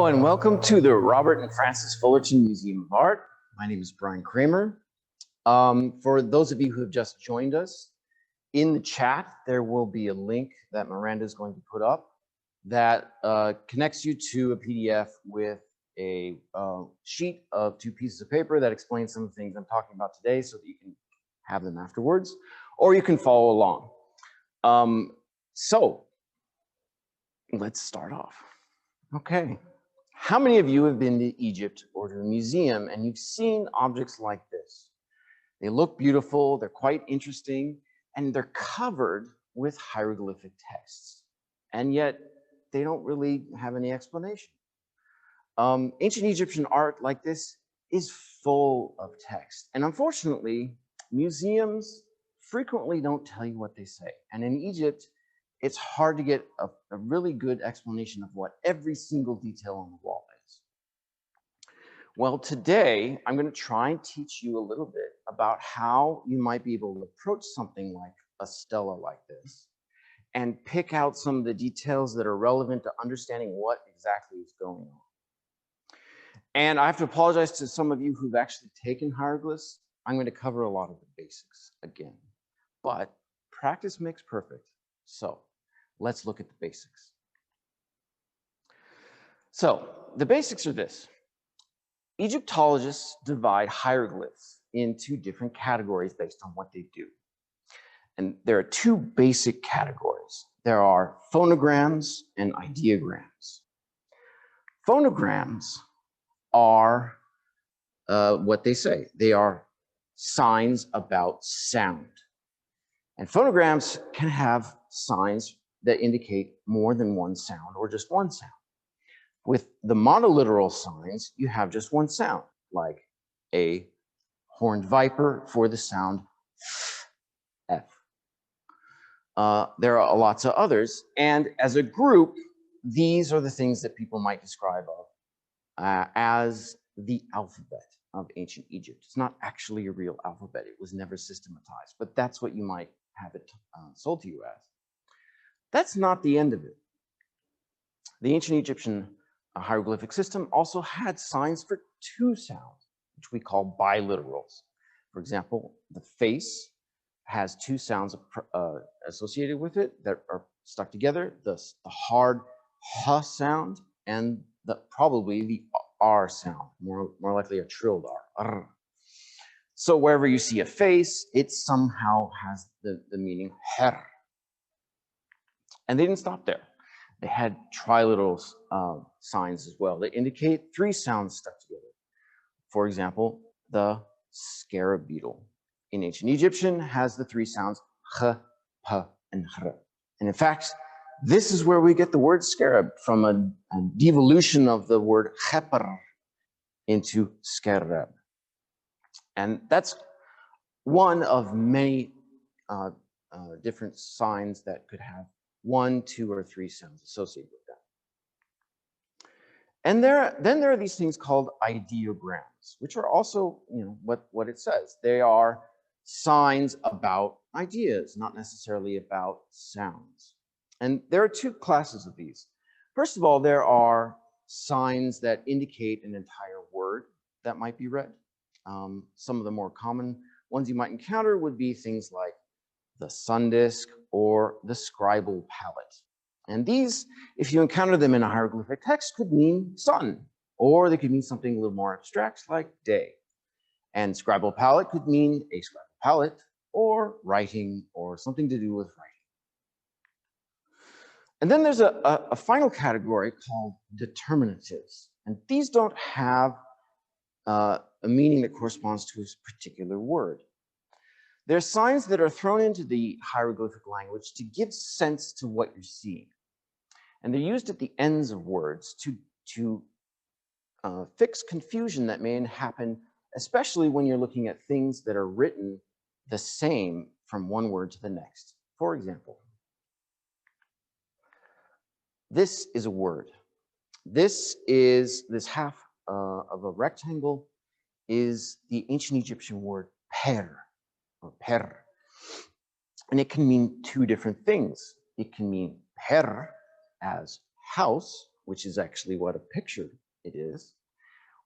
and welcome to the Robert and Frances Fullerton Museum of Art. My name is Bryan Kraemer. For those of you who have just joined us, in the chat, there will be a link that Miranda is going to put up that connects you to a PDF with a sheet of 2 pieces of paper that explains some of the things I'm talking about today so that you can have them afterwards, or you can follow along. So let's start off. Okay. How many of you have been to Egypt or to a museum and you've seen objects like this? They look beautiful, they're quite interesting, and they're covered with hieroglyphic texts. And yet they don't really have any explanation. Ancient Egyptian art like this is full of text. And unfortunately, museums frequently don't tell you what they say. And in Egypt, it's hard to get a really good explanation of what every single detail on the wall is. Well, today, I'm going to try and teach you a little bit about how you might be able to approach something like a stela like this and pick out some of the details that are relevant to understanding what exactly is going on. And I have to apologize to some of you who've actually taken hieroglyphs. I'm going to cover a lot of the basics again, but practice makes perfect. So let's look at the basics. So the basics are this. Egyptologists divide hieroglyphs into different categories based on what they do. And there are 2 basic categories. There are phonograms and ideograms. Phonograms are what they say. They are signs about sound. And phonograms can have signs that indicate more than one sound or just one sound. With the monoliteral signs, you have just one sound, like a horned viper for the sound F. There are lots of others, and as a group, these are the things that people might describe as the alphabet of ancient Egypt. It's not actually a real alphabet. It was never systematized, but that's what you might have it sold to you as. That's not the end of it. The ancient Egyptian hieroglyphic system also had signs for 2 sounds, which we call biliterals. For example, the face has 2 sounds associated with it that are stuck together, the hard H sound and probably the R sound, more likely a trilled R. So wherever you see a face, it somehow has the meaning her. And they didn't stop there. They had triliteral signs as well that indicate 3 sounds stuck together. For example, the scarab beetle in ancient Egyptian has the 3 sounds h, p, and hr. And in fact, this is where we get the word scarab from a devolution of the word khepr into scarab. And that's one of many different signs that could have 1, 2, or 3 sounds associated with them. And then there are these things called ideograms, which are also, what it says. They are signs about ideas, not necessarily about sounds. And there are 2 classes of these. First of all, there are signs that indicate an entire word that might be read. Some of the more common ones you might encounter would be things like the sun disk or the scribal palette. And these, if you encounter them in a hieroglyphic text, could mean sun, or they could mean something a little more abstract like day. And scribal palette could mean a scribal palette or writing or something to do with writing. And then there's a final category called determinatives. And these don't have a meaning that corresponds to a particular word. They're signs that are thrown into the hieroglyphic language to give sense to what you're seeing. And they're used at the ends of words to fix confusion that may happen, especially when you're looking at things that are written the same from one word to the next. For example, this is a word. This half of a rectangle is the ancient Egyptian word per, or per. And it can mean 2 different things. It can mean per as house, which is actually what a picture it is,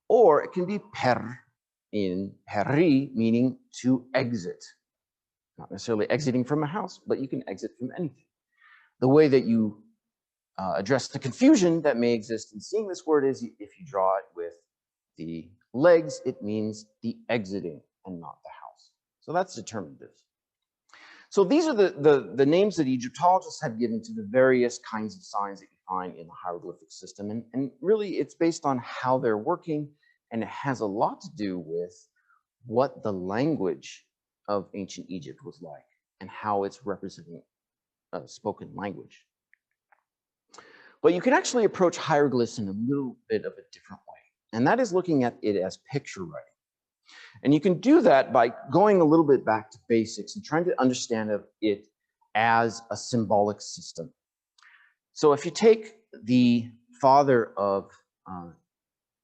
or it can be per in peri, meaning to exit. Not necessarily exiting from a house, but you can exit from anything. The way that you address the confusion that may exist in seeing this word is if you draw it with the legs, it means the exiting and not the house. So that's determinative. So these are the names that Egyptologists have given to the various kinds of signs that you find in the hieroglyphic system. And really, it's based on how they're working, and it has a lot to do with what the language of ancient Egypt was like and how it's representing spoken language. But you can actually approach hieroglyphs in a little bit of a different way, and that is looking at it as picture writing. And you can do that by going a little bit back to basics and trying to understand it as a symbolic system. So if you take the father of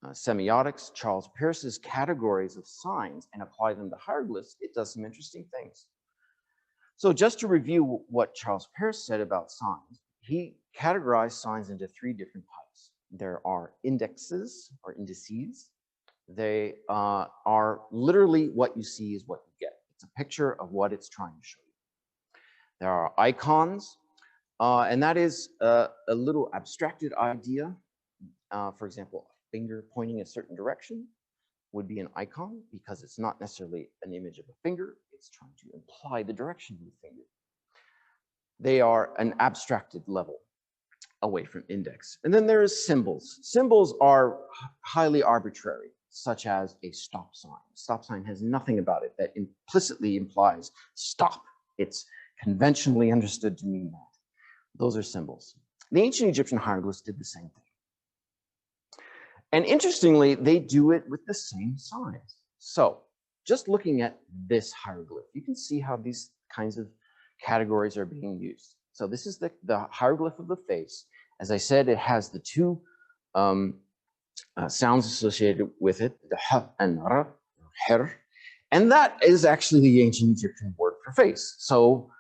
semiotics, Charles Peirce's categories of signs, and apply them to hieroglyphs, it does some interesting things. So just to review what Charles Peirce said about signs, he categorized signs into 3 different types. There are indexes or indices. They are literally what you see is what you get. It's a picture of what it's trying to show you. There are icons, and that is a little abstracted idea. For example, a finger pointing a certain direction would be an icon because it's not necessarily an image of a finger. It's trying to imply the direction of the finger. They are an abstracted level away from index. And then there is symbols. Symbols are highly arbitrary, such as a stop sign. A stop sign has nothing about it that implicitly implies stop. It's conventionally understood to mean that. Those are symbols. The ancient Egyptian hieroglyphs did the same thing. And interestingly, they do it with the same signs. So just looking at this hieroglyph, you can see how these kinds of categories are being used. So this is the hieroglyph of the face. As I said, it has the 2 sounds associated with it, the h and r, her, and that is actually the ancient Egyptian word for face. So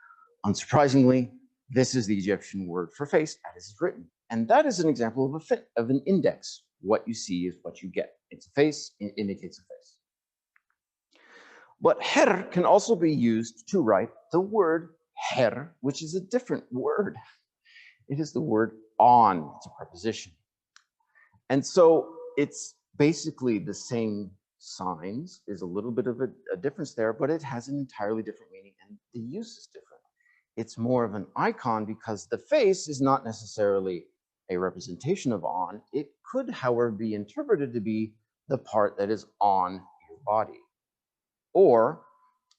unsurprisingly, this is the Egyptian word for face as it's written. And that is an example of an index. What you see is what you get. It's a face, it indicates a face. But her can also be used to write the word her, which is a different word. It is the word on. It's a preposition. And so it's basically the same signs. There's a little bit of a difference there, but it has an entirely different meaning, and the use is different. It's more of an icon because the face is not necessarily a representation of on. It could, however, be interpreted to be the part that is on your body. Or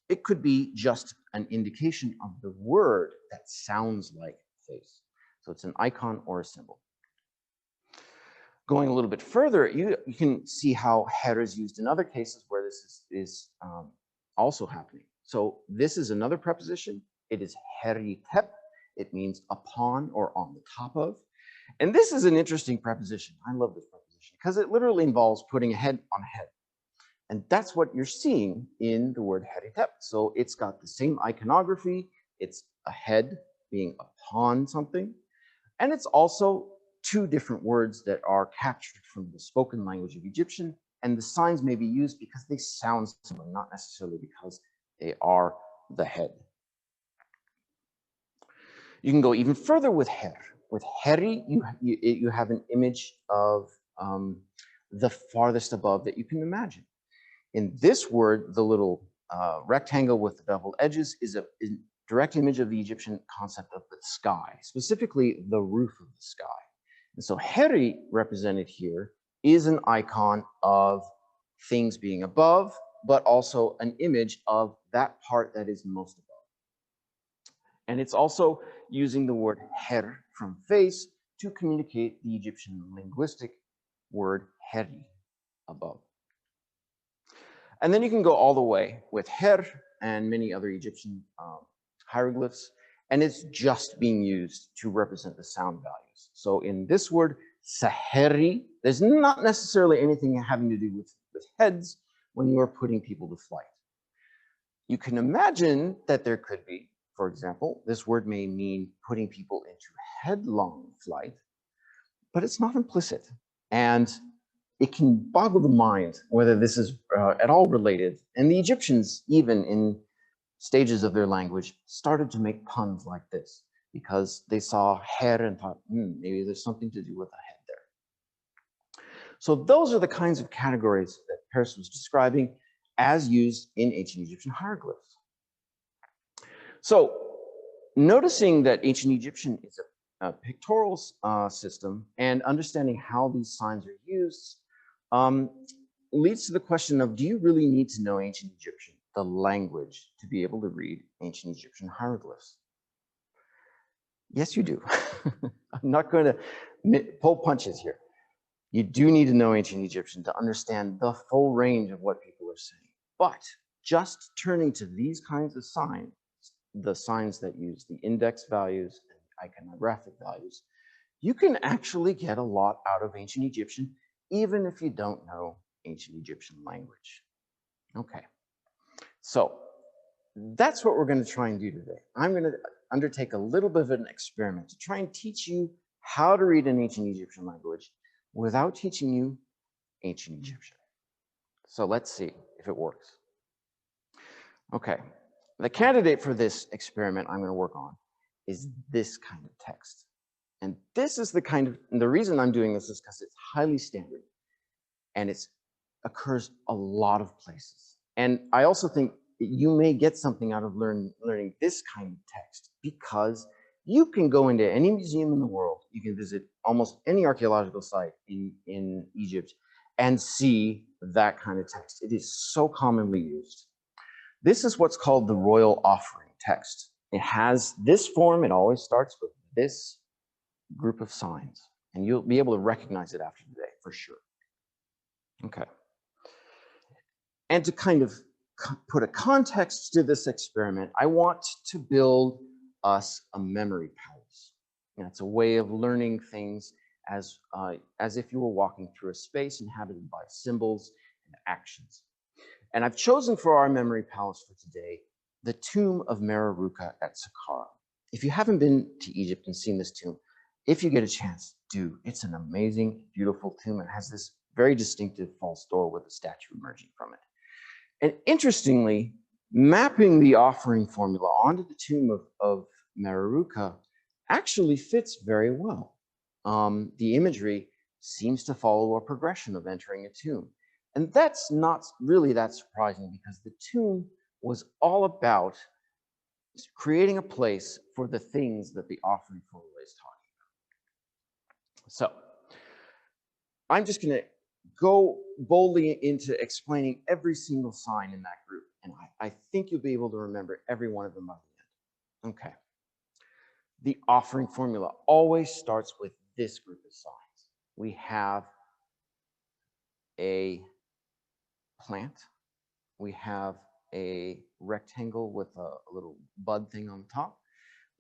it could be just an indication of the word that sounds like face. So it's an icon or a symbol. Going a little bit further, you can see how her is used in other cases where this is also happening. So this is another preposition. It is heritep. It means upon or on the top of. And this is an interesting preposition. I love this preposition because it literally involves putting a head on a head. And that's what you're seeing in the word heritep. So it's got the same iconography. It's a head being upon something. And it's also 2 different words that are captured from the spoken language of Egyptian. And the signs may be used because they sound similar, not necessarily because they are the head. You can go even further with her. With heri, you have an image of the farthest above that you can imagine. In this word, the little rectangle with the beveled edges is a direct image of the Egyptian concept of the sky, specifically the roof of the sky. And so heri, represented here, is an icon of things being above, but also an image of that part that is most above. And it's also using the word her from face to communicate the Egyptian linguistic word heri, above. And then you can go all the way with her and many other Egyptian hieroglyphs, and it's just being used to represent the sound values. So in this word, saheri, there's not necessarily anything having to do with heads when you are putting people to flight. You can imagine that there could be, for example, this word may mean putting people into headlong flight, but it's not implicit. And it can boggle the mind whether this is at all related. And the Egyptians, even in stages of their language, started to make puns like this because they saw head and thought, maybe there's something to do with the head there. So those are the kinds of categories that Paris was describing as used in ancient Egyptian hieroglyphs. So noticing that ancient Egyptian is a pictorial system and understanding how these signs are used leads to the question of, do you really need to know ancient Egyptian, the language, to be able to read ancient Egyptian hieroglyphs? Yes, you do. I'm not going to pull punches here. You do need to know ancient Egyptian to understand the full range of what people are saying. But just turning to these kinds of signs, the signs that use the index values and iconographic values, you can actually get a lot out of ancient Egyptian, even if you don't know ancient Egyptian language. Okay, so that's what we're going to try and do today. I'm going to undertake a little bit of an experiment to try and teach you how to read an ancient Egyptian language without teaching you ancient Egyptian. So let's see if it works. Okay, the candidate for this experiment I'm going to work on is this kind of text. And this is the kind of, and the reason I'm doing this is because it's highly standard and it occurs a lot of places. And I also think that you may get something out of learning this kind of text, because you can go into any museum in the world, you can visit almost any archaeological site in Egypt and see that kind of text. It is so commonly used. This is what's called the royal offering text. It has this form. It always starts with this group of signs, and you'll be able to recognize it after today for sure. Okay. And to kind of put a context to this experiment, I want to build us a memory palace. And it's a way of learning things as if you were walking through a space inhabited by symbols and actions. And I've chosen for our memory palace for today the tomb of Meroruka at Saqqara. If you haven't been to Egypt and seen this tomb, if you get a chance, do. It's an amazing, beautiful tomb. It has this very distinctive false door with a statue emerging from it. And interestingly, mapping the offering formula onto the tomb of Meroruka actually fits very well. The imagery seems to follow a progression of entering a tomb. And that's not really that surprising, because the tomb was all about creating a place for the things that the offering formula is talking about. So I'm just going to go boldly into explaining every single sign in that group. And I think you'll be able to remember every one of them by the end. Okay. The offering formula always starts with this group of signs. We have a plant. We have a rectangle with a little bud thing on top.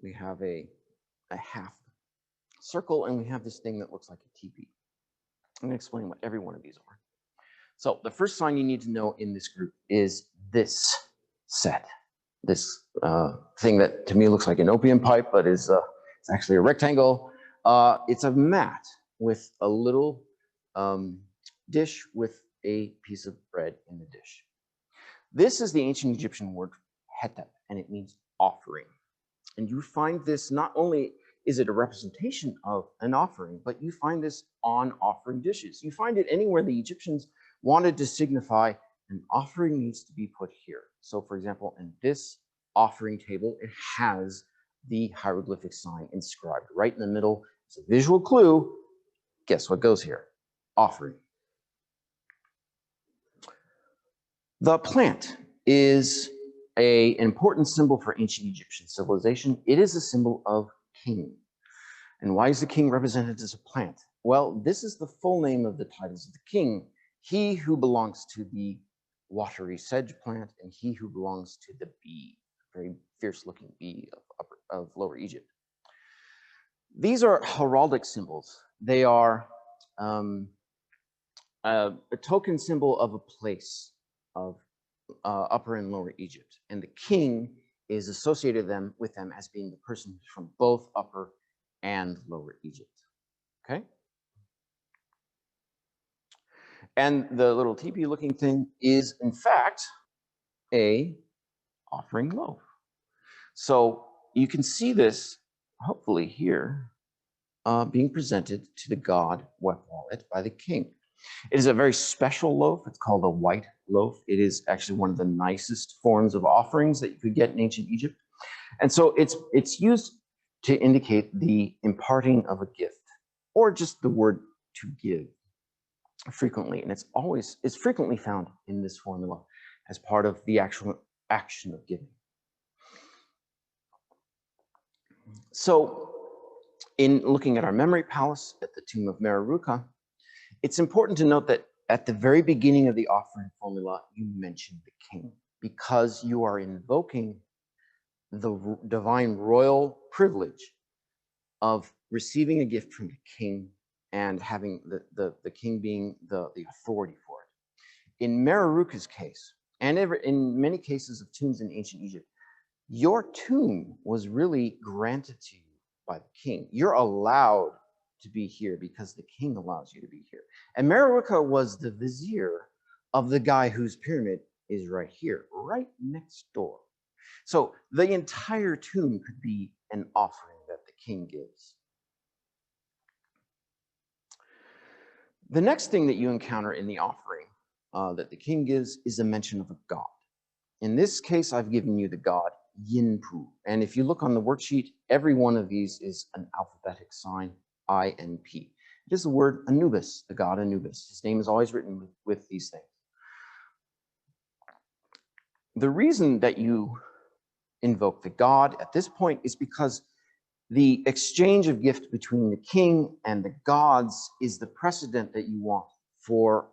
We have a half circle, and we have this thing that looks like a teepee. I'm going to explain what every one of these are. So the first sign you need to know in this group is this set, this thing that to me looks like an opium pipe, but is it's actually a rectangle. It's a mat with a little dish with a piece of bread in the dish. This is the ancient Egyptian word hetep, and it means offering. And you find this, not only is it a representation of an offering, but you find this on offering dishes. You find it anywhere the Egyptians wanted to signify an offering needs to be put here. So for example, in this offering table, it has the hieroglyphic sign inscribed right in the middle. It's a visual clue. Guess what goes here? Offering. The plant is an important symbol for ancient Egyptian civilization. It is a symbol of king. And why is the king represented as a plant? Well, this is the full name of the titles of the king. He who belongs to the watery sedge plant, and he who belongs to the bee, very fierce-looking bee of Lower Egypt. These are heraldic symbols. They are a token symbol of a place of Upper and Lower Egypt, and the king is associated with them as being the person from both Upper and Lower Egypt. Okay, And the little teepee looking thing is, in fact, a offering loaf. So you can see this, hopefully here, being presented to the god Wefwalit by the king. It is a very special loaf. It's called a white loaf. It is actually one of the nicest forms of offerings that you could get in ancient Egypt. And so it's used to indicate the imparting of a gift, or just the word to give frequently. And it's frequently found in this formula as part of the actual action of giving. So in looking at our memory palace at the tomb of Mereruka, it's important to note that at the very beginning of the offering formula, you mention the king, because you are invoking the divine royal privilege of receiving a gift from the king and having the king being the authority for it. In Mereruka's case, and in many cases of tombs in ancient Egypt, your tomb was really granted to you by the king. You're allowed to be here because the king allows you to be here. And Mereruka was the vizier of the guy whose pyramid is right here, right next door. So the entire tomb could be an offering that the king gives. The next thing that you encounter in the offering that the king gives is a mention of a god. In this case, I've given you the god Yinpu. And if you look on the worksheet, every one of these is an alphabetic sign, I and P. It is the word Anubis, the god Anubis. His name is always written with these things. The reason that you invoke the god at this point is because the exchange of gift between the king and the gods is the precedent that you want for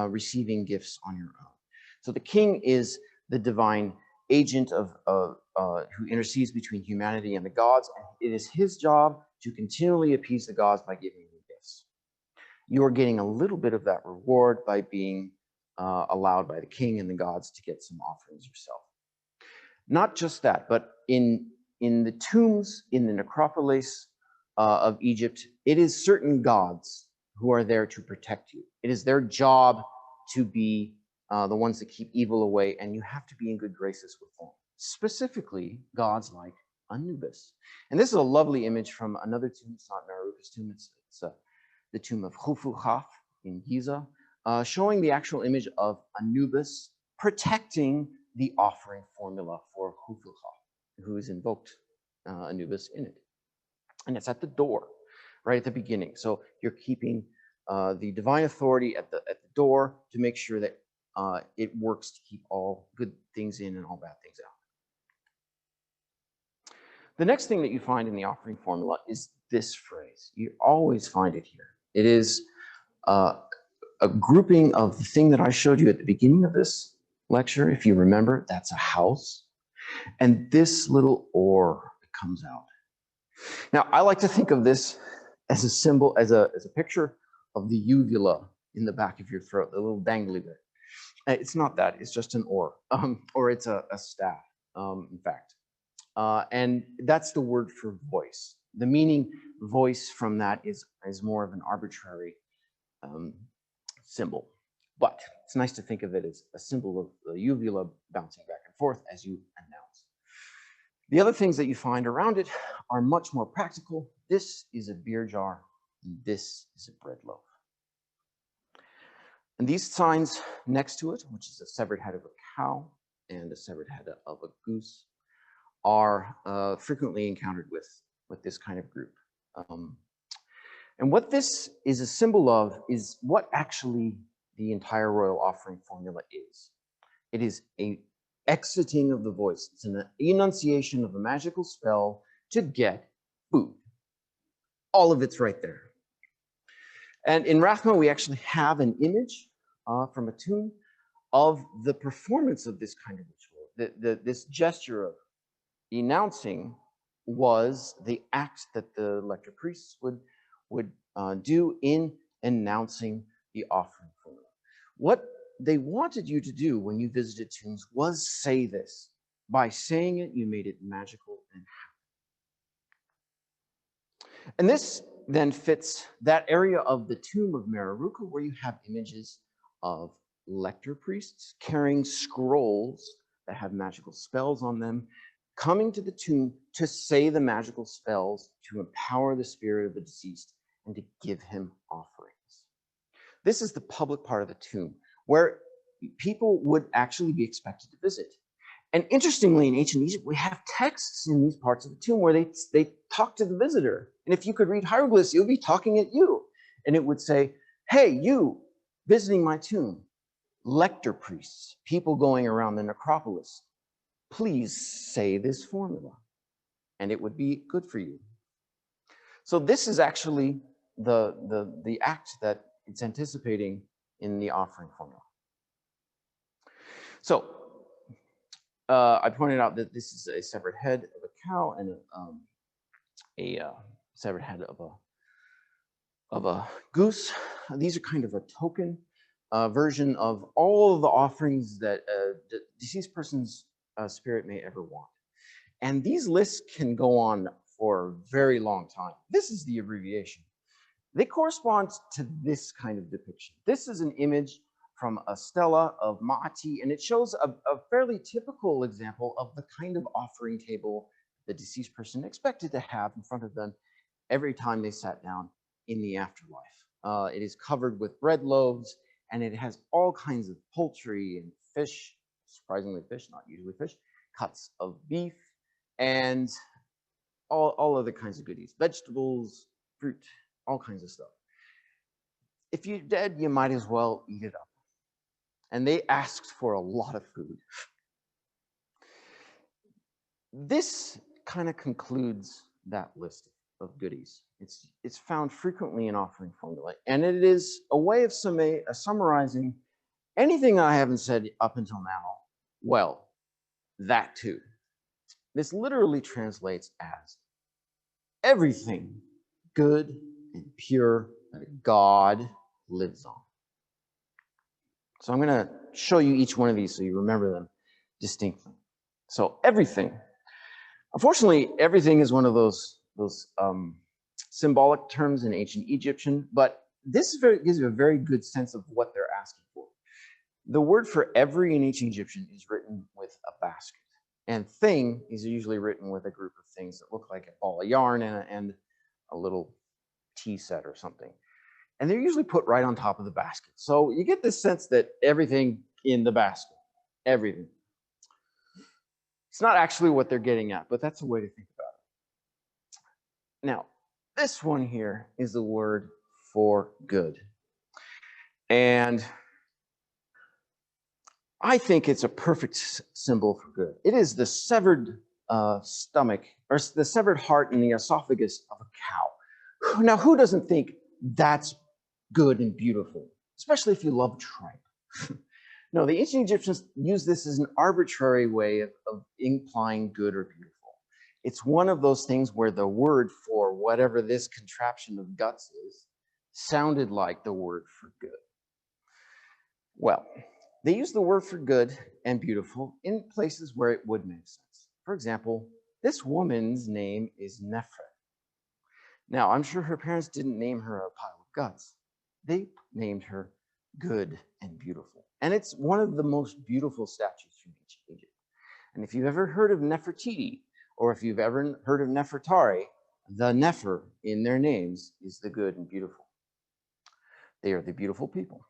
receiving gifts on your own. So the king is the divine agent who intercedes between humanity and the gods, and it is his job to continually appease the gods by giving you gifts. You are getting a little bit of that reward by being allowed by the king and the gods to get some offerings yourself. Not just that, but in the tombs, in the necropolis of Egypt, it is certain gods who are there to protect you. It is their job to be the ones that keep evil away, and you have to be in good graces with them. Specifically, gods like Anubis. And this is a lovely image from another tomb. It's not Mereruka's tomb, it's the tomb of Khufukhaf in Giza, showing the actual image of Anubis protecting the offering formula for Khufukhaf, who is invoked Anubis in it. And it's at the door, right at the beginning. So you're keeping the divine authority at the door to make sure that it works to keep all good things in and all bad things out. The next thing that you find in the offering formula is this phrase. You always find it here. It is a grouping of the thing that I showed you at the beginning of this lecture. If you remember, that's a house. And this little oar that comes out. Now, I like to think of this as a symbol, as a picture of the uvula in the back of your throat, the little dangly bit. It's not that, it's just an oar, or it's a staff, in fact. And that's the word for voice. The meaning voice from that is more of an arbitrary symbol. But it's nice to think of it as a symbol of the uvula bouncing back and forth as you announce. The other things that you find around it are much more practical. This is a beer jar, and this is a bread loaf. And these signs next to it, which is a severed head of a cow and a severed head of a goose, are frequently encountered with this kind of group. And what this is a symbol of is what actually the entire royal offering formula is. It is a exiting of the voice. It's an enunciation of a magical spell to get food. All of it's right there. And in RAFFMA, we actually have an image from a tomb of the performance of this kind of ritual. This gesture of announcing was the act that the lector priests would do in announcing the offering formula. What they wanted you to do when you visited tombs was say this. By saying it, you made it magical and happy. And this then fits that area of the tomb of Mereruka where you have images of lector priests carrying scrolls that have magical spells on them, coming to the tomb to say the magical spells to empower the spirit of the deceased and to give him offerings. This is the public part of the tomb where people would actually be expected to visit. And interestingly, in ancient Egypt, we have texts in these parts of the tomb where they talk to the visitor. And if you could read hieroglyphs, it would be talking at you. And it would say, hey, you visiting my tomb, lector priests, people going around the necropolis, please say this formula, and it would be good for you. So this is actually the act that it's anticipating in the offering formula. So I pointed out that this is a severed head of a cow and a severed head of a goose. These are kind of a token version of all of the offerings that a deceased person's spirit may ever want. And these lists can go on for a very long time. This is the abbreviation. They correspond to this kind of depiction. This is an image from a stela of Maati, and it shows a fairly typical example of the kind of offering table the deceased person expected to have in front of them every time they sat down in the afterlife. It is covered with bread loaves, and it has all kinds of poultry and fish, surprisingly fish, not usually fish, cuts of beef, and all other kinds of goodies, vegetables, fruit, all kinds of stuff. If you're dead, you might as well eat it up. And they asked for a lot of food. This kind of concludes that list of goodies. It's found frequently in offering formulae, and it is a way of summarizing anything I haven't said up until now. Well, that too. This literally translates as everything good and pure that God lives on. So I'm going to show you each one of these so you remember them distinctly. So everything. Unfortunately, everything is one of those symbolic terms in ancient Egyptian, but this gives you a very good sense of what they're asking for. The word for every in ancient Egyptian is written with a basket, and thing is usually written with a group of things that look like a ball of yarn and a little tea set or something. And they're usually put right on top of the basket. So you get this sense that everything in the basket, everything. It's not actually what they're getting at, but that's a way to think about it. Now, this one here is the word for good. And I think it's a perfect symbol for good. It is the severed stomach, or the severed heart in the esophagus of a cow. Now, who doesn't think that's good and beautiful, especially if you love tripe? No, the ancient Egyptians used this as an arbitrary way of implying good or beautiful. It's one of those things where the word for whatever this contraption of guts is sounded like the word for good. Well, they use the word for good and beautiful in places where it would make sense. For example, this woman's name is Nefret. Now, I'm sure her parents didn't name her a pile of guts. They named her good and beautiful. And it's one of the most beautiful statues from ancient Egypt. And if you've ever heard of Nefertiti, or if you've ever heard of Nefertari, the Nefer in their names is the good and beautiful. They are the beautiful people.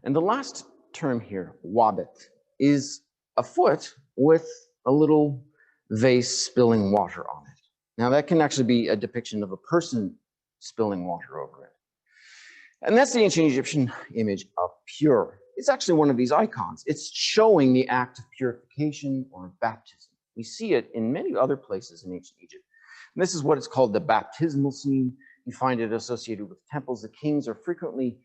And the last term here, wabet, is a foot with a little vase spilling water on it. Now that can actually be a depiction of a person spilling water over it. And that's the ancient Egyptian image of pure. It's actually one of these icons. It's showing the act of purification or baptism. We see it in many other places in ancient Egypt. And this is what is called the baptismal scene. You find it associated with temples. The kings are frequently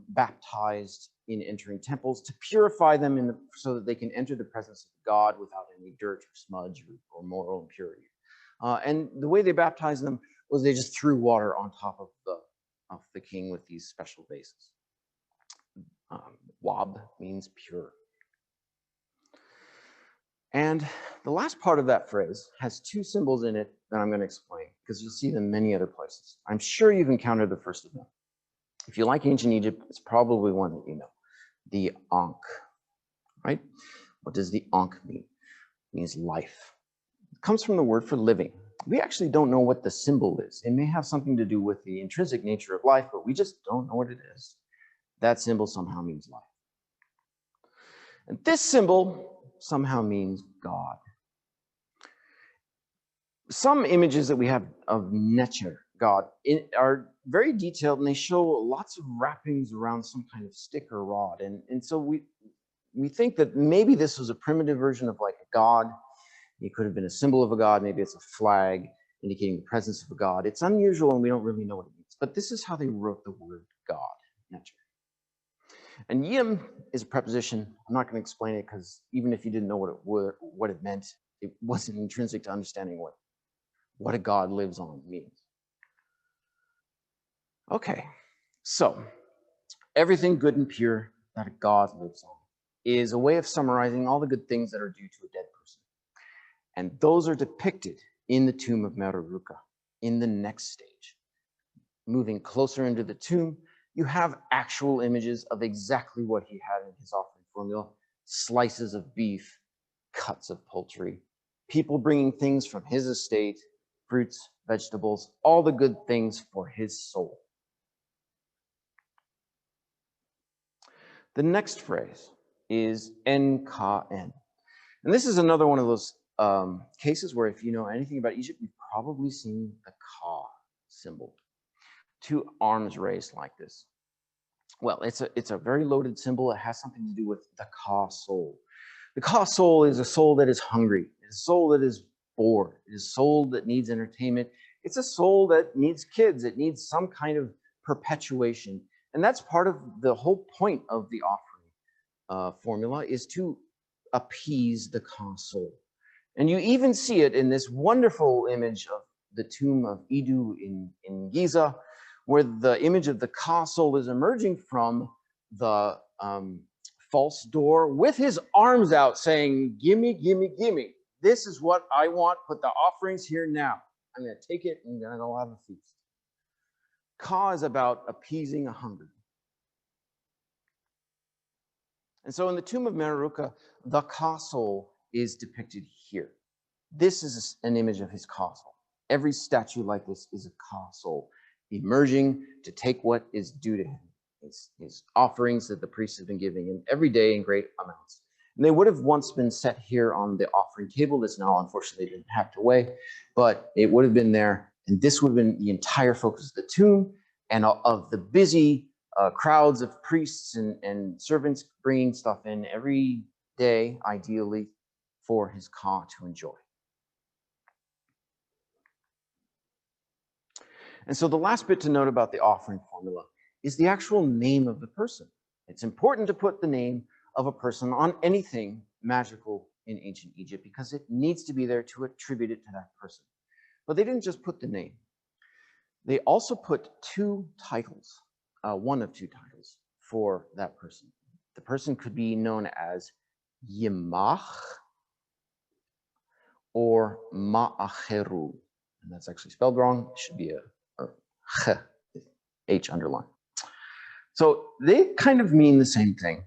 baptized in entering temples to purify them so that they can enter the presence of God without any dirt or smudge or moral impurity. And the way they baptized them was they just threw water on top of the king with these special vases. Wab means pure. And the last part of that phrase has two symbols in it that I'm going to explain because you'll see them many other places. I'm sure you've encountered the first of them. If you like ancient Egypt, it's probably one that you know. The Ankh, right? What does the Ankh mean? It means life. It comes from the word for living. We actually don't know what the symbol is. It may have something to do with the intrinsic nature of life, but we just don't know what it is. That symbol somehow means life. And this symbol somehow means God. Some images that we have of Necher, God, are very detailed, and they show lots of wrappings around some kind of stick or rod. And so we think that maybe this was a primitive version of like a god. It could have been a symbol of a god. Maybe it's a flag indicating the presence of a god. It's unusual, and we don't really know what it means. But this is how they wrote the word God, Necher. And yim is a preposition. I'm not going to explain it because even if you didn't know what it meant, it wasn't intrinsic to understanding what a god lives on means. Okay, so everything good and pure that a god lives on is a way of summarizing all the good things that are due to a dead person. And those are depicted in the tomb of Meroruka in the next stage. Moving closer into the tomb, you have actual images of exactly what he had in his offering formula: slices of beef, cuts of poultry, people bringing things from his estate, fruits, vegetables, all the good things for his soul. The next phrase is NKN. And this is another one of those cases where if you know anything about Egypt, you've probably seen the Ka symbol. Two arms raised like this. Well, it's a very loaded symbol. It has something to do with the Ka soul. The Ka soul is a soul that is hungry. It's a soul that is bored. It is a soul that needs entertainment. It's a soul that needs kids. It needs some kind of perpetuation. And that's part of the whole point of the offering formula, is to appease the Ka soul. And you even see it in this wonderful image of the tomb of Jedu in Giza, where the image of the Ka soul is emerging from the false door with his arms out saying, gimme, gimme, gimme. This is what I want. Put the offerings here now. I'm going to take it and I'm going to have a feast. Ka is about appeasing a hunger. And so in the tomb of Meroruka, the Ka soul is depicted here. This is an image of his Ka soul. Every statue like this is a Ka soul emerging to take what is due to him, his offerings that the priests have been giving him every day in great amounts. And they would have once been set here on the offering table that's now unfortunately been hacked away, but it would have been there, and this would have been the entire focus of the tomb and of the busy crowds of priests and servants bringing stuff in every day, ideally, for his Ka to enjoy. And so the last bit to note about the offering formula is the actual name of the person. It's important to put the name of a person on anything magical in ancient Egypt because it needs to be there to attribute it to that person. But they didn't just put the name. They also put two titles, one of two titles for that person. The person could be known as Yemach or Ma'acheru. And that's actually spelled wrong. It should be a H underline. So they kind of mean the same thing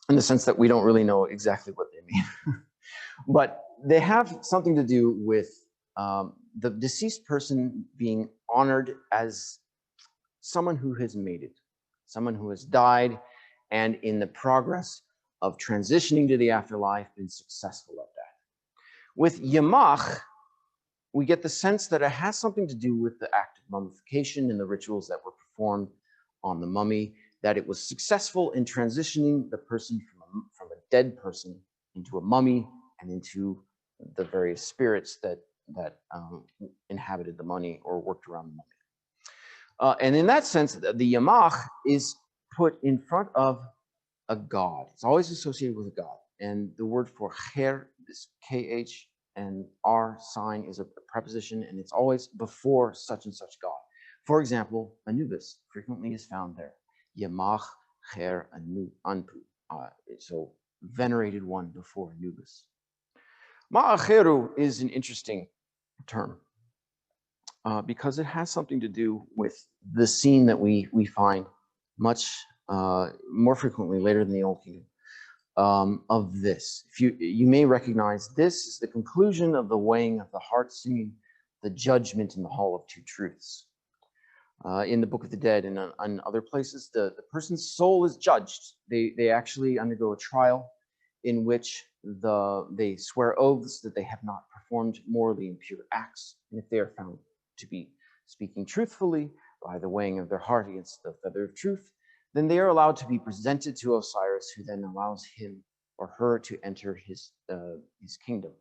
in the sense that we don't really know exactly what they mean. But they have something to do with the deceased person being honored as someone who has made it, someone who has died, and in the progress of transitioning to the afterlife, been successful at that. With Yemach, we get the sense that it has something to do with the act of mummification and the rituals that were performed on the mummy, that it was successful in transitioning the person from a dead person into a mummy and into the various spirits that inhabited the mummy or worked around the mummy. And in that sense, the Yemach is put in front of a god. It's always associated with a god. And the word for Kher, this KH and R sign, is a preposition, and it's always before such and such god. For example, Anubis frequently is found there. Yemach Kher Anpu. So venerated one before Anubis. Ma'acheru is an interesting term because it has something to do with the scene that we find much more frequently later than the Old Kingdom, of this. If you may recognize this is the conclusion of the weighing of the heart, singing the judgment in the hall of two truths. In the Book of the Dead and on other places, the person's soul is judged. They actually undergo a trial in which they swear oaths that they have not performed morally impure acts. And if they are found to be speaking truthfully by the weighing of their heart against the feather of truth, then they are allowed to be presented to Osiris, who then allows him or her to enter his kingdom.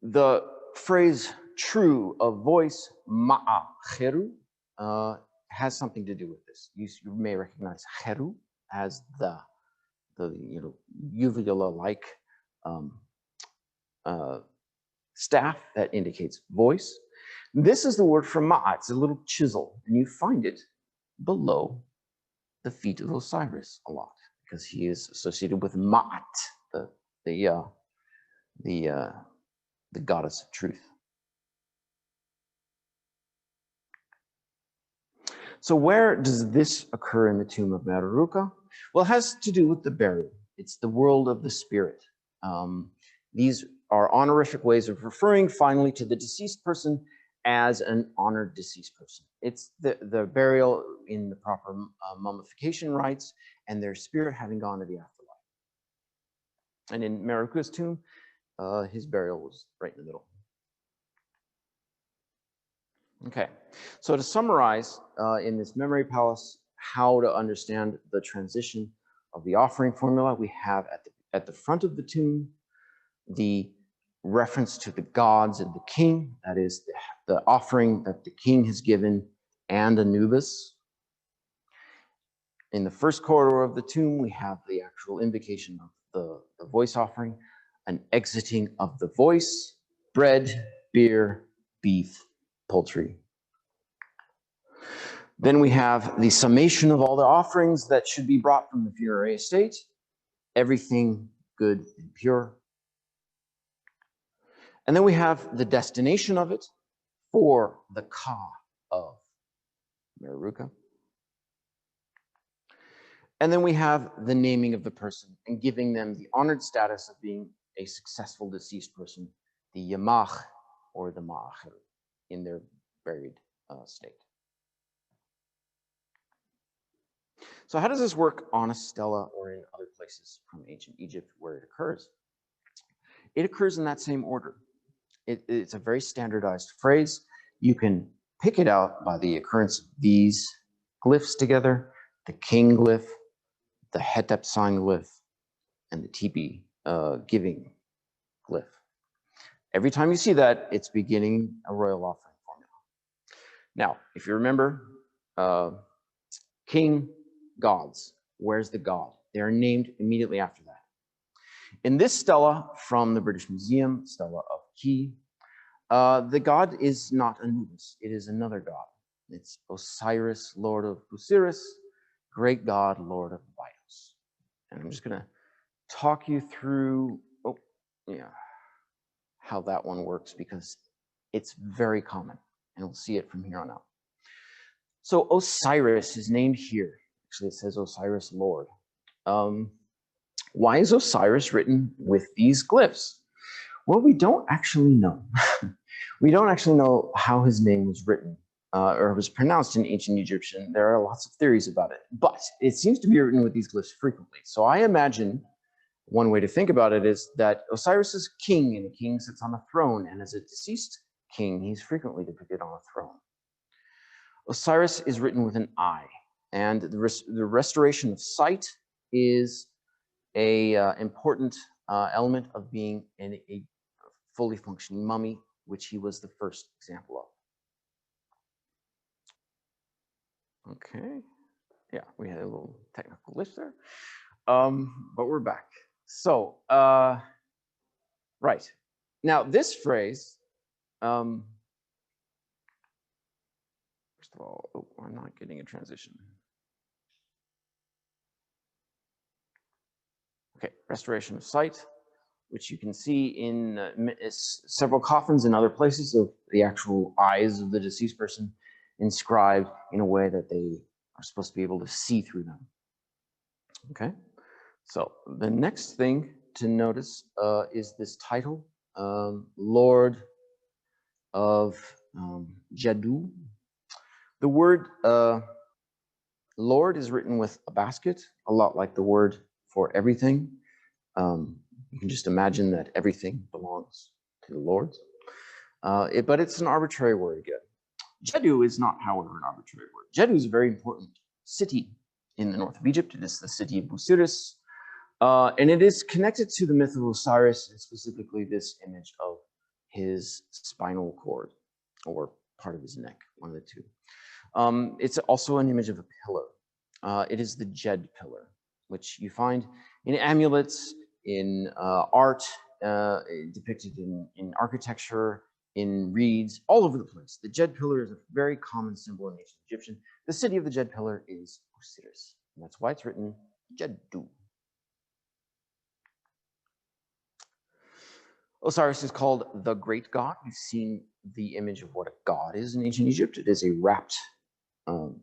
The phrase "true" of voice, ma'a cheru, has something to do with this. You may recognize cheru as the uvula-like staff that indicates voice. This is the word for ma'a. It's a little chisel, and you find it below the feet of Osiris a lot, because he is associated with Ma'at, the goddess of truth. So where does this occur in the tomb of Meroruca? Well, it has to do with the burial. It's the world of the spirit. These are honorific ways of referring finally to the deceased person as an honored deceased person. It's the burial in the proper mummification rites and their spirit having gone to the afterlife. And in Meroruca's tomb, his burial was right in the middle. Okay, so to summarize in this memory palace, how to understand the transition of the offering formula, we have at the front of the tomb the reference to the gods and the king, that is the offering that the king has given, and Anubis. In the first corridor of the tomb, we have the actual invocation of the voice offering, an exiting of the voice, bread, beer, beef, poultry. Then we have the summation of all the offerings that should be brought from the funerary estate, everything good and pure. And then we have the destination of it for the Ka of Meroruca. And then we have the naming of the person and giving them the honored status of being a successful deceased person, the Yamach or the Ma'acher in their buried state. So how does this work on a stela or in other places from ancient Egypt where it occurs? It occurs in that same order. It's a very standardized phrase. You can pick it out by the occurrence of these glyphs together, the king glyph, the Hetep sign glyph, and the Tipi giving glyph. Every time you see that, it's beginning a royal offering formula. Now, if you remember, king, gods, where's the god? They are named immediately after that. In this stela from the British Museum, Stela of Ki, the god is not Anubis, it is another god. It's Osiris, Lord of Osiris, great god, Lord of Bios. And I'm just gonna talk you through, how that one works, because it's very common, and we'll see it from here on out. So Osiris is named here. Actually, it says Osiris Lord. Why is Osiris written with these glyphs? Well, we don't actually know. We don't actually know how his name was written or was pronounced in ancient Egyptian. There are lots of theories about it, but it seems to be written with these glyphs frequently. So I imagine one way to think about it is that Osiris is king, and a king sits on a throne, and as a deceased king, he's frequently depicted on a throne. Osiris is written with an I, and the restoration of sight is a important element of being a fully functioning mummy, which he was the first example of. Okay, yeah, we had a little technical glitch there, but we're back. So, right, now this phrase, first of all, I'm not getting a transition. Okay, restoration of sight, which you can see in several coffins and other places of the actual eyes of the deceased person inscribed in a way that they are supposed to be able to see through them. Okay, so the next thing to notice is this title, Lord of Jedu. The word Lord is written with a basket, a lot like the word for everything. You can just imagine that everything belongs to the Lord. But it's an arbitrary word again. Jedu is not, however, an arbitrary word. Jedu is a very important city in the north of Egypt. It is the city of Osiris. And it is connected to the myth of Osiris, and specifically this image of his spinal cord, or part of his neck, one of the two. It's also an image of a pillar. It is the Jed pillar, which you find in amulets, in art, depicted in architecture, in reeds, all over the place. The Jed pillar is a very common symbol in ancient Egyptian. The city of the Jed pillar is Osiris, and that's why it's written Jedu. Osiris is called the great god. We've seen the image of what a god is in ancient Egypt. It is a wrapped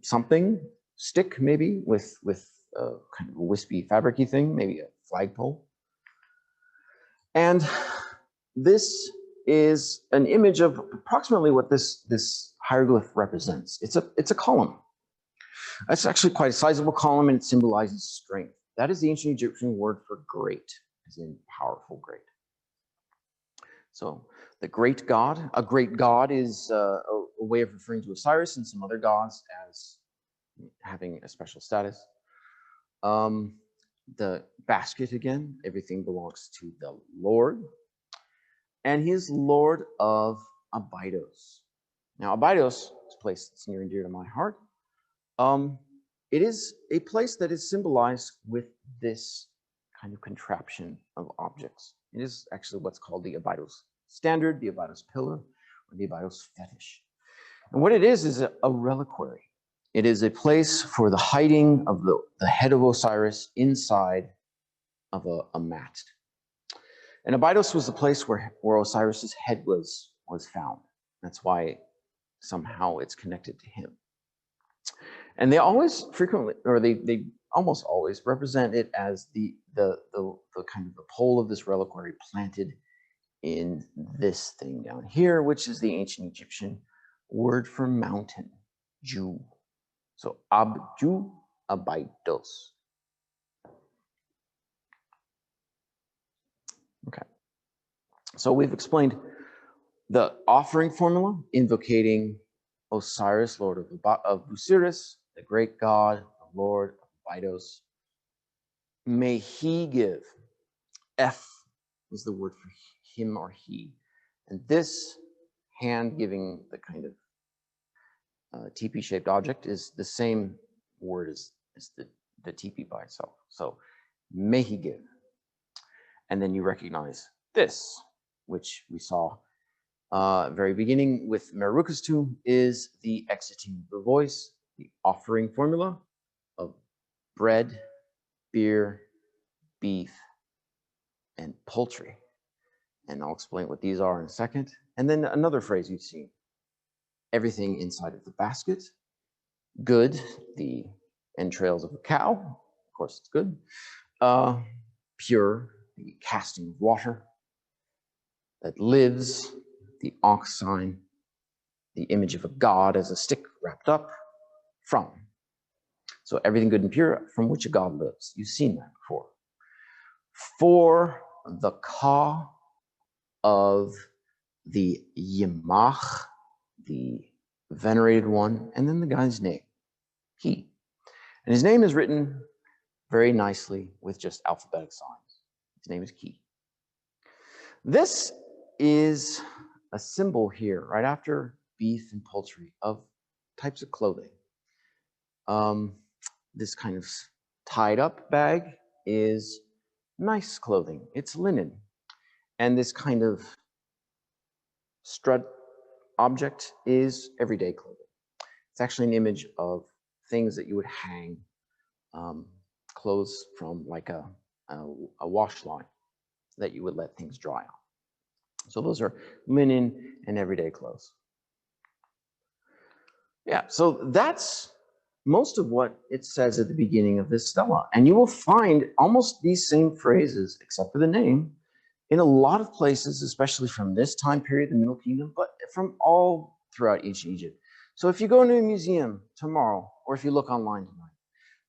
something, stick maybe, with kind of a wispy fabricy thing, maybe a flagpole. And this is an image of approximately what this hieroglyph represents. It's a column. That's actually quite a sizable column, and it symbolizes strength. That is the ancient Egyptian word for great, as in powerful great. So the great god, a great god is a way of referring to Osiris and some other gods as having a special status. The basket again, everything belongs to the Lord. And he is Lord of Abydos. Now, Abydos is a place that's near and dear to my heart. It is a place that is symbolized with this kind of contraption of objects. It is actually what's called the Abydos standard, the Abydos pillar, or the Abydos fetish. And what it is a reliquary. It is a place for the hiding of the head of Osiris inside of a mat. And Abydos was the place where Osiris's head was found. That's why somehow it's connected to him. And they always frequently, or they almost always represent it as the kind of the pole of this reliquary planted in this thing down here, which is the ancient Egyptian word for mountain, Ju. So Abju, Abydos. Okay. So we've explained the offering formula, invocating Osiris, Lord of Osiris, the great god, the Lord of Abydos. May he give. F is the word for him or he. And this hand giving the kind of teepee-shaped object is the same word as the teepee by itself. So may he give. And then you recognize this, which we saw very beginning with Mereruka's tomb, is the exiting of the voice, the offering formula of bread, beer, beef, and poultry. And I'll explain what these are in a second. And then another phrase you've seen, everything inside of the basket. Good, the entrails of a cow, of course it's good. Pure, the casting of water. That lives, the Ankh sign, the image of a god as a stick wrapped up, from. So everything good and pure from which a god lives. You've seen that before. For the Ka of the Yemach, the venerated one, and then the guy's name, he. And his name is written very nicely with just alphabetic signs. His name is Ki. This is a symbol here, right after beef and poultry, of types of clothing. This kind of tied up bag is nice clothing. It's linen. And this kind of strut object is everyday clothing. It's actually an image of things that you would hang clothes from, like a wash line that you would let things dry on. So those are linen and everyday clothes. Yeah, so that's most of what it says at the beginning of this stela. And you will find almost these same phrases, except for the name, in a lot of places, especially from this time period, the Middle Kingdom, but from all throughout ancient Egypt. So if you go into a museum tomorrow, or if you look online tonight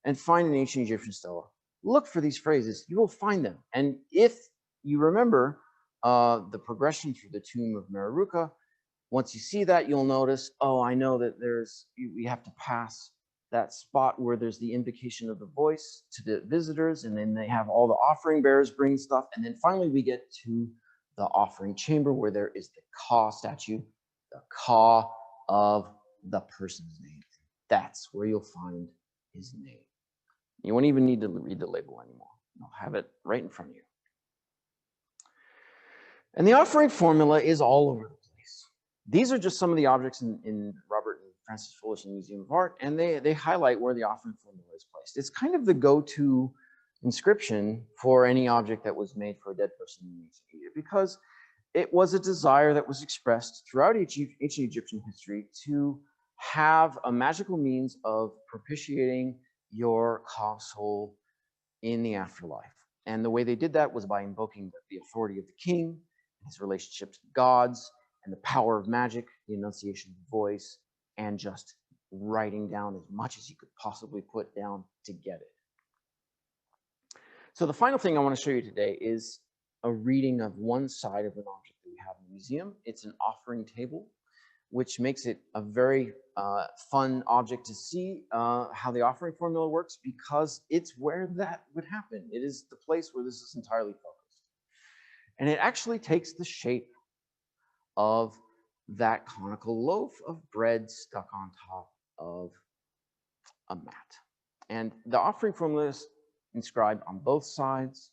and find an ancient Egyptian stela, look for these phrases, you will find them. And if you remember the progression through the tomb of Mereruka, once you see that, you'll notice, oh, I know that we have to pass that spot where there's the invocation of the voice to the visitors, and then they have all the offering bearers bring stuff, and then finally we get to the offering chamber where there is the Ka statue, the Ka of the person's name. That's where you'll find his name. You won't even need to read the label anymore. You'll have it right in front of you. And the offering formula is all over the place. These are just some of the objects in Robert and Francis Fullerton Museum of Art, and they highlight where the offering formula is placed. It's kind of the go-to inscription for any object that was made for a dead person in ancient Egypt, because it was a desire that was expressed throughout ancient Egyptian history to have a magical means of propitiating your Ka soul in the afterlife. And the way they did that was by invoking the authority of the king, his relationship to the gods, and the power of magic, the enunciation of the voice, and just writing down as much as you could possibly put down to get it. So the final thing I want to show you today is a reading of one side of an object that we have in the museum. It's an offering table, which makes it a very fun object to see how the offering formula works, because it's where that would happen. It is the place where this is entirely focused. And it actually takes the shape of that conical loaf of bread stuck on top of a mat. And the offering formula is inscribed on both sides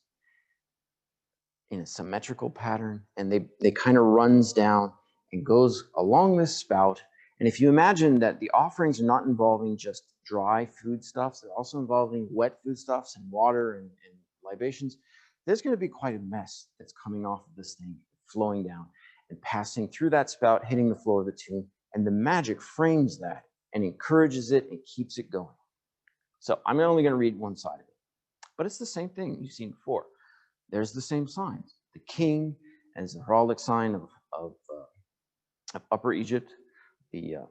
in a symmetrical pattern, and they kind of runs down and goes along this spout. And if you imagine that the offerings are not involving just dry foodstuffs, they're also involving wet foodstuffs and water and libations, there's going to be quite a mess that's coming off of this thing, flowing down and passing through that spout, hitting the floor of the tomb. And the magic frames that and encourages it and keeps it going. So I'm only going to read one side of it, but it's the same thing you've seen before. There's the same signs. The king as the heraldic sign of Upper Egypt, the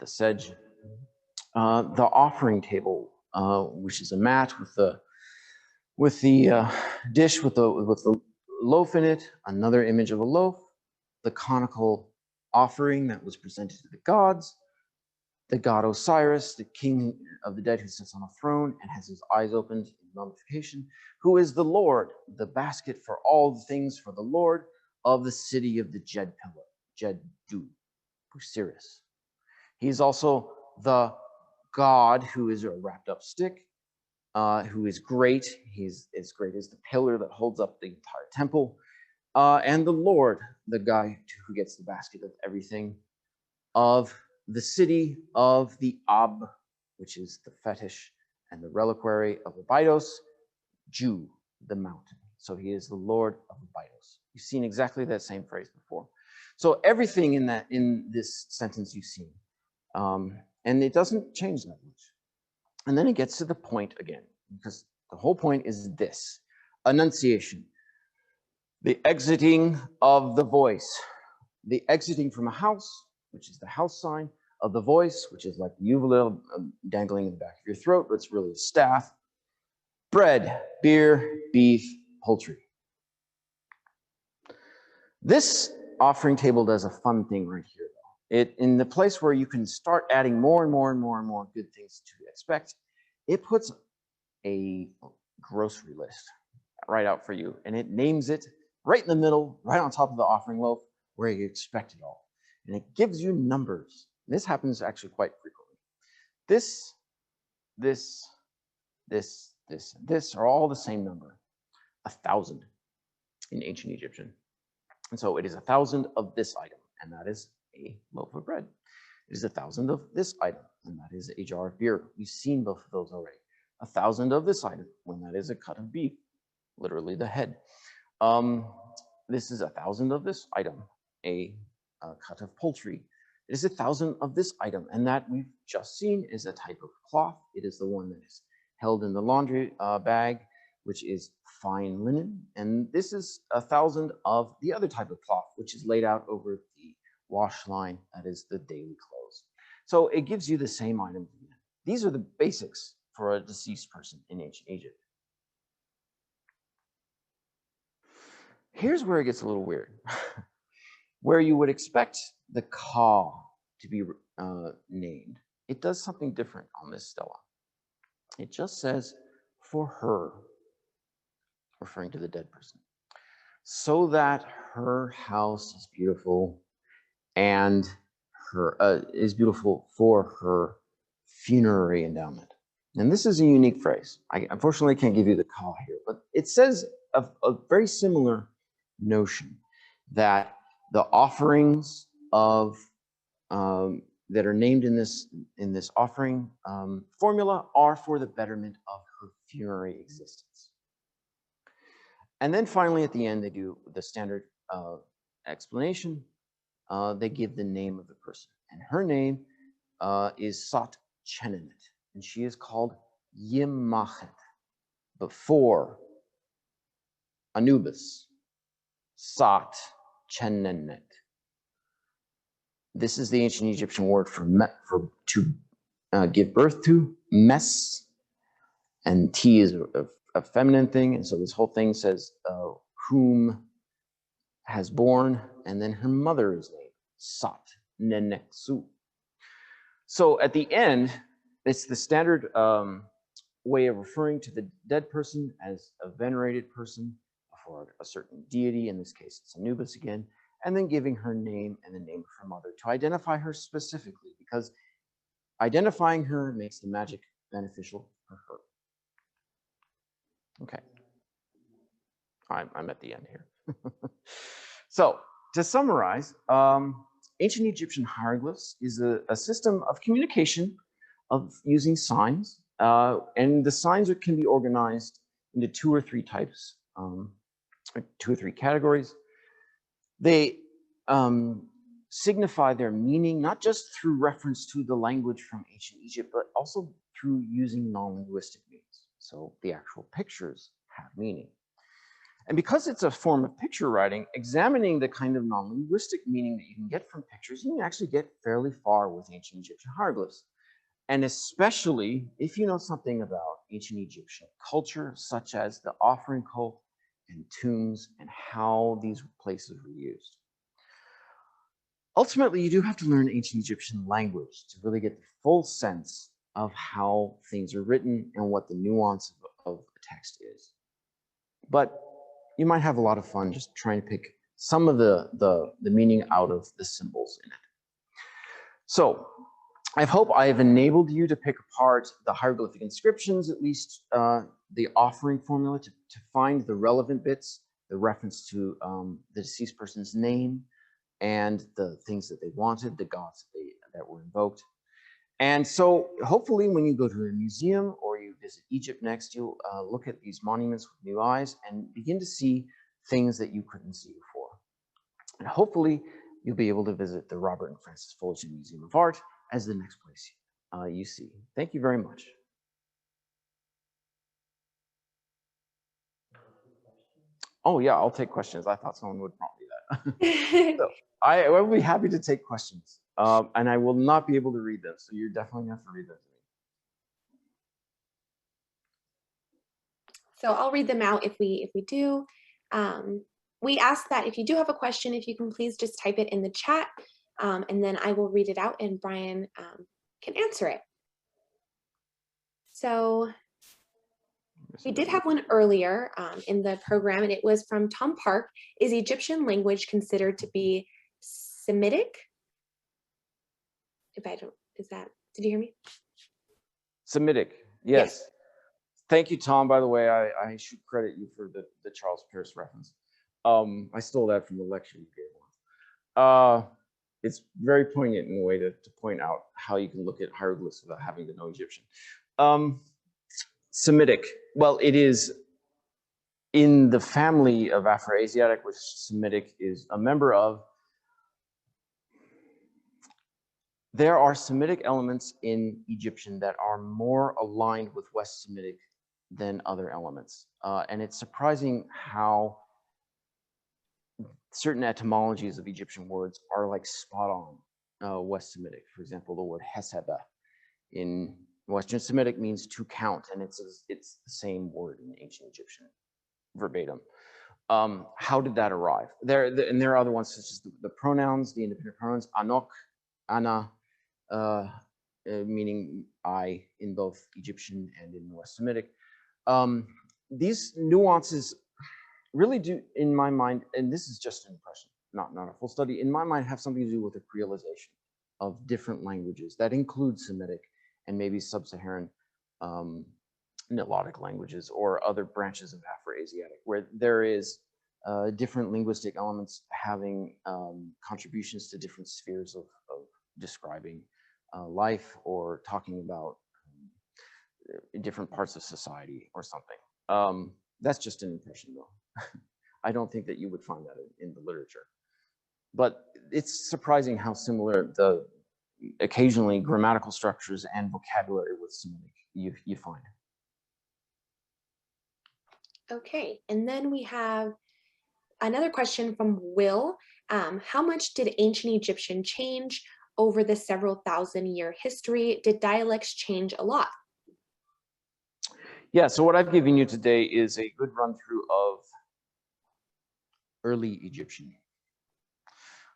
sedge, the offering table, which is a mat with the dish with the loaf in it, another image of a loaf, the conical offering that was presented to the gods, the god Osiris, the king of the dead who sits on a throne and has his eyes opened in mummification, who is the Lord, the basket for all the things for the Lord of the city of the Jed pillar, Jedu, Osiris. He is also the god who is a wrapped up stick, who is great. He's as great as the pillar that holds up the entire temple, and the Lord, the guy who gets the basket of everything, of the city of the Ab, which is the fetish and the reliquary of Abydos, Jew, the mountain. So he is the Lord of Abydos. You've seen exactly that same phrase before. So everything in this sentence you've seen, and it doesn't change that much. And then it gets to the point again, because the whole point is this: enunciation, the exiting of the voice, the exiting from a house, which is the house sign, of the voice, which is like the uvula dangling in the back of your throat, but it's really a staff. Bread, beer, beef, poultry. This offering table does a fun thing right here, though. It, in the place where you can start adding more and more and more and more good things to expect, it puts a grocery list right out for you, and it names it right in the middle, right on top of the offering loaf, where you expect it all. And it gives you numbers. This happens actually quite frequently. This, and this are all the same number, 1,000 in ancient Egyptian. And so it is 1,000 of this item, and that is a loaf of bread. It is 1,000 of this item, and that is a jar of beer. We've seen both of those already. 1,000 of this item, when that is a cut of beef, literally the head. This is 1,000 of this item, a cut of poultry. It is 1,000 of this item, and that we've just seen is a type of cloth. It is the one that is held in the laundry bag, which is fine linen. And this is 1,000 of the other type of cloth, which is laid out over the wash line, that is the daily clothes. So it gives you the same item. These are the basics for a deceased person in ancient Egypt. Here's where it gets a little weird. Where you would expect the ka to be named, it does something different on this stela. It just says, for her, referring to the dead person, so that her house is beautiful and her is beautiful for her funerary endowment. And this is a unique phrase. I unfortunately can't give you the ka here, but it says a very similar notion that the offerings of that are named in this offering formula are for the betterment of her funerary existence. And then finally, at the end, they do the standard explanation. They give the name of the person, and her name is Sat Chenenet, and she is called Yimachet, before Anubis, Sat Chenenet. This is the ancient Egyptian word for to give birth to, mes, and T is a feminine thing, and so this whole thing says whom has born, and then her mother is named Sat Neneksu. So at the end, it's the standard way of referring to the dead person as a venerated person for a certain deity. In this case, it's Anubis again, and then giving her name and the name of her mother to identify her specifically, because identifying her makes the magic beneficial for her. Okay, I'm at the end here. So to summarize, ancient Egyptian hieroglyphs is a system of communication of using signs, and the signs can be organized into 2 or 3 types, 2 or 3 categories. They signify their meaning not just through reference to the language from ancient Egypt, but also through using non-linguistic means. So the actual pictures have meaning. And because it's a form of picture writing, examining the kind of non-linguistic meaning that you can get from pictures, you can actually get fairly far with ancient Egyptian hieroglyphs. And especially if you know something about ancient Egyptian culture, such as the offering cult and tombs and how these places were used. Ultimately, you do have to learn ancient Egyptian language to really get the full sense of how things are written and what the nuance of a text is. But you might have a lot of fun just trying to pick some of the meaning out of the symbols in it. So I hope I have enabled you to pick apart the hieroglyphic inscriptions, at least the offering formula, to find the relevant bits, the reference to the deceased person's name, and the things that they wanted, the gods that were invoked. And so hopefully when you go to a museum or you visit Egypt next, you'll look at these monuments with new eyes and begin to see things that you couldn't see before. And hopefully you'll be able to visit the Robert and Francis Fullerton Museum of Art as the next place you see. Thank you very much. Oh yeah, I'll take questions. I thought someone would prompt me that. So I will be happy to take questions, and I will not be able to read them, so you're definitely going to have to read them to me. So I'll read them out if we do. We ask that if you do have a question, if you can please just type it in the chat, and then I will read it out and Bryan can answer it. So we did have one earlier in the program, and it was from Tom Park. Is Egyptian language considered to be Semitic? If I don't, did you hear me? Semitic, yes. Thank you, Tom. By the way, I should credit you for the Charles Peirce reference. I stole that from the lecture you gave once. It's very poignant in a way to point out how you can look at hieroglyphs without having to know Egyptian. Semitic, well, it is in the family of Afroasiatic, which Semitic is a member of. there are Semitic elements in Egyptian that are more aligned with West Semitic than other elements. And it's surprising how certain etymologies of Egyptian words are like spot on West Semitic. For example, the word heseba in Western Semitic means to count, and it's the same word in ancient Egyptian verbatim. How did that arrive? And there are other ones such as the pronouns, the independent pronouns, anok, ana, meaning I in both Egyptian and in West Semitic. These nuances really do, in my mind, and this is just an impression, not a full study, in my mind have something to do with the creolization of different languages that include Semitic and maybe sub-Saharan Nilotic languages or other branches of Afro-Asiatic, where there is different linguistic elements having contributions to different spheres of describing life or talking about different parts of society or something. That's just an impression, though. I don't think that you would find that in the literature. But it's surprising how similar the occasionally grammatical structures and vocabulary with Semitic you find. Okay, and then we have another question from Will. How much did ancient Egyptian change over the several thousand-year history? Did dialects change a lot? Yeah, so what I've given you today is a good run-through of early Egyptian.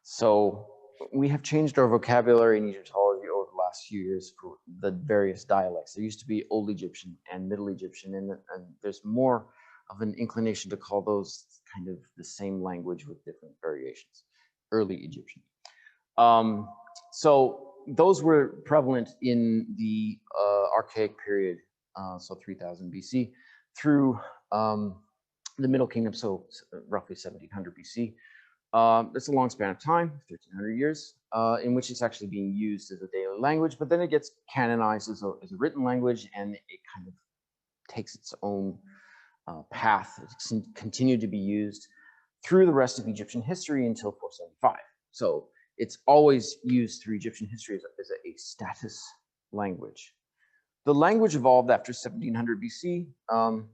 So we have changed our vocabulary in Egyptology over the last few years for the various dialects. There used to be Old Egyptian and Middle Egyptian, and there's more of an inclination to call those kind of the same language with different variations, early Egyptian. So those were prevalent in the Archaic period, so 3000 BC, through the Middle Kingdom, so roughly 1700 BC. It's a long span of time, 1300 years, in which it's actually being used as a daily language, but then it gets canonized as a written language, and it kind of takes its own path. It's continued to be used through the rest of Egyptian history until 475. So it's always used through Egyptian history as a status language. The language evolved after 1700 BC.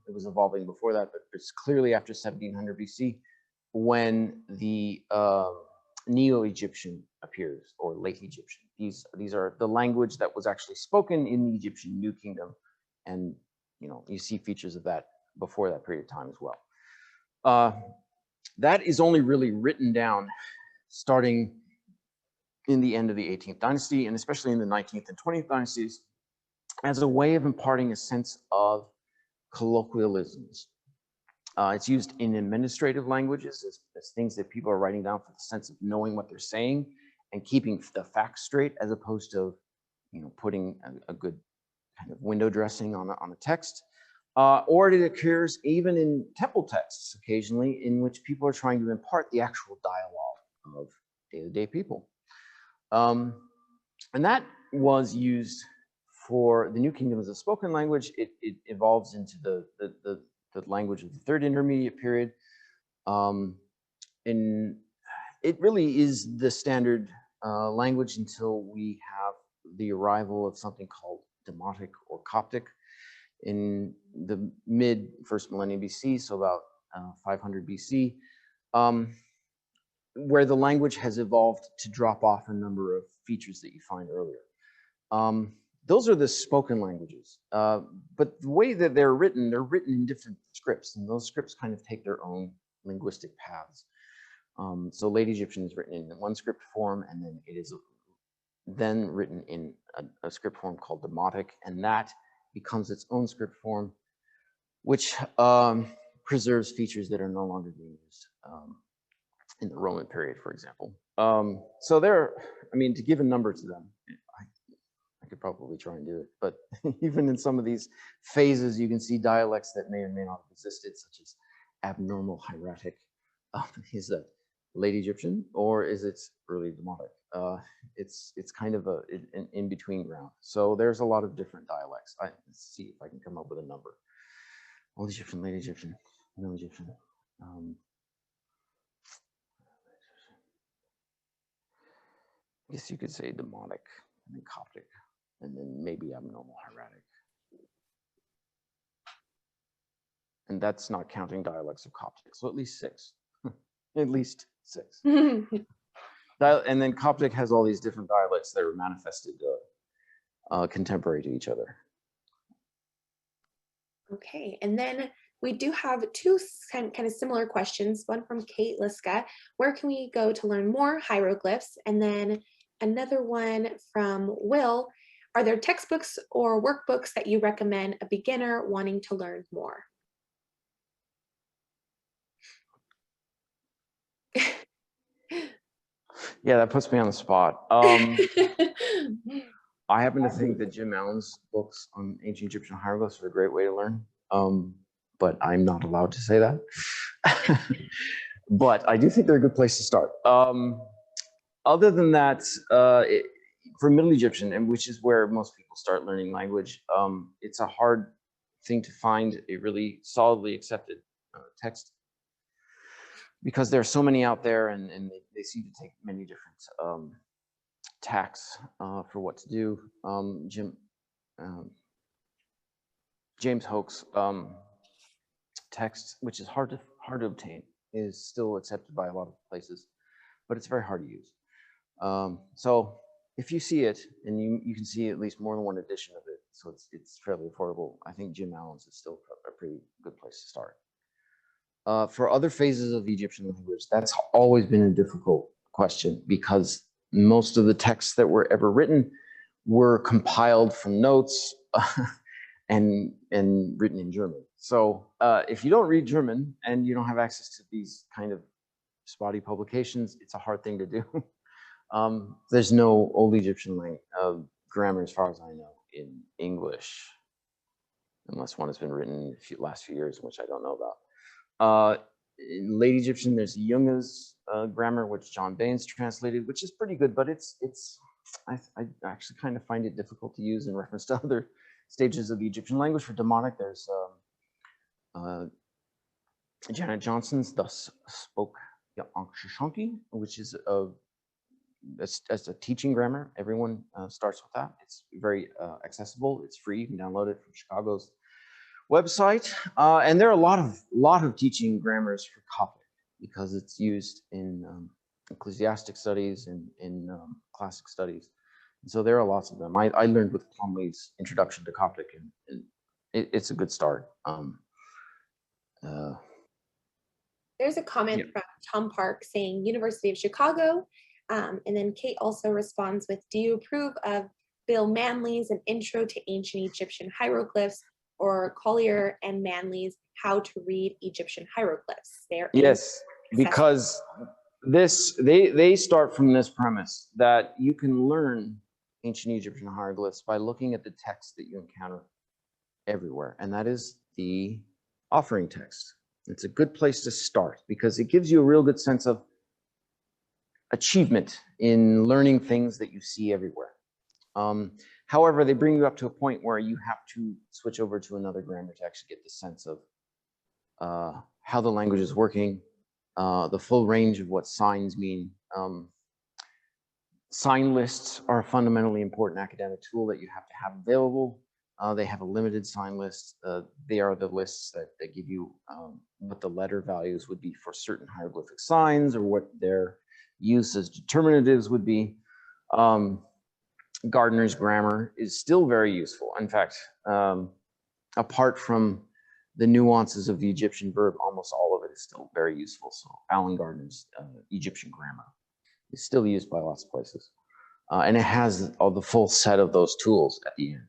It was evolving before that, but it's clearly after 1700 BC when the Neo-Egyptian appears, or late Egyptian. These are the language that was actually spoken in the Egyptian New Kingdom, and you see features of that before that period of time as well. That is only really written down starting in the end of the 18th dynasty, and especially in the 19th and 20th dynasties, as a way of imparting a sense of colloquialisms. It's used in administrative languages as things that people are writing down for the sense of knowing what they're saying and keeping the facts straight, as opposed to putting a good kind of window dressing on a text. Or it occurs even in temple texts occasionally, in which people are trying to impart the actual dialogue of day-to-day people. And that was used for the New Kingdom as a spoken language. It evolves into the language of the Third Intermediate period. And it really is the standard language until we have the arrival of something called Demotic or Coptic in the mid first millennium BC, so about 500 BC, where the language has evolved to drop off a number of features that you find earlier. Those are the spoken languages, but the way that they're written in different scripts, and those scripts kind of take their own linguistic paths. So late Egyptian is written in one script form, and then it is then written in a script form called Demotic, and that becomes its own script form, which preserves features that are no longer being used in the Roman period, for example. So to give a number to them, I could probably try and do it, but even in some of these phases, you can see dialects that may or may not have existed, such as abnormal hieratic. Is that late Egyptian, or is it early Demotic? It's kind of an in-between ground. So there's a lot of different dialects. Let's see if I can come up with a number. Old Egyptian, late Egyptian, Middle Egyptian. I guess you could say Demotic. and then Coptic, and then maybe abnormal hieratic. And that's not counting dialects of Coptic, so at least 6. At least 6. And then Coptic has all these different dialects that are manifested contemporary to each other. Okay, and then we do have 2 kind of similar questions, one from Kate Liska. Where can we go to learn more hieroglyphs? And then another one from Will. Are there textbooks or workbooks that you recommend a beginner wanting to learn more? Yeah, that puts me on the spot. I happen to think that Jim Allen's books on ancient Egyptian hieroglyphs are a great way to learn, but I'm not allowed to say that. But I do think they're a good place to start. Other than that, for Middle Egyptian, and which is where most people start learning language, it's a hard thing to find a really solidly accepted text, because there are so many out there, and they seem to take many different tacks for what to do. James Hoke's text, which is hard to obtain, is still accepted by a lot of places, but it's very hard to use. So if you see it, and you can see at least more than one edition of it, so it's fairly affordable, I think Jim Allen's is still a pretty good place to start. For other phases of the Egyptian language, that's always been a difficult question, because most of the texts that were ever written were compiled from notes and written in German. So if you don't read German and you don't have access to these kind of spotty publications, it's a hard thing to do. There's no Old Egyptian grammar, as far as I know, in English, unless one has been written in the last few years, which I don't know about. In Late Egyptian, there's Junga's grammar, which John Baines translated, which is pretty good, but I actually kind of find it difficult to use in reference to other stages of the Egyptian language. For Demotic, there's Janet Johnson's Thus Spoke Yankshashanki, which is as a teaching grammar. Everyone starts with that. It's very accessible. It's free. You can download it from Chicago's website. And there are a lot of teaching grammars for Coptic, because it's used in ecclesiastic studies and in classic studies. And so there are lots of them. I learned with Plumlee's Introduction to Coptic, and it's a good start. There's a comment from Tom Park saying University of Chicago. And then Kate also responds with, do you approve of Bill Manley's An Intro to Ancient Egyptian Hieroglyphs, or Collier and Manley's How to Read Egyptian Hieroglyphs? Yes, because they start from this premise that you can learn ancient Egyptian hieroglyphs by looking at the text that you encounter everywhere, and that is the offering text. It's a good place to start, because it gives you a real good sense of achievement in learning things that you see everywhere. However, they bring you up to a point where you have to switch over to another grammar to actually get the sense of how the language is working, the full range of what signs mean. Sign lists are a fundamentally important academic tool that you have to have available. They have a limited sign list. They are the lists that give you what the letter values would be for certain hieroglyphic signs, or what their use as determinatives would be. Gardner's grammar is still very useful. In fact, apart from the nuances of the Egyptian verb, almost all of it is still very useful. So Alan Gardner's Egyptian grammar is still used by lots of places. And it has all the full set of those tools at the end.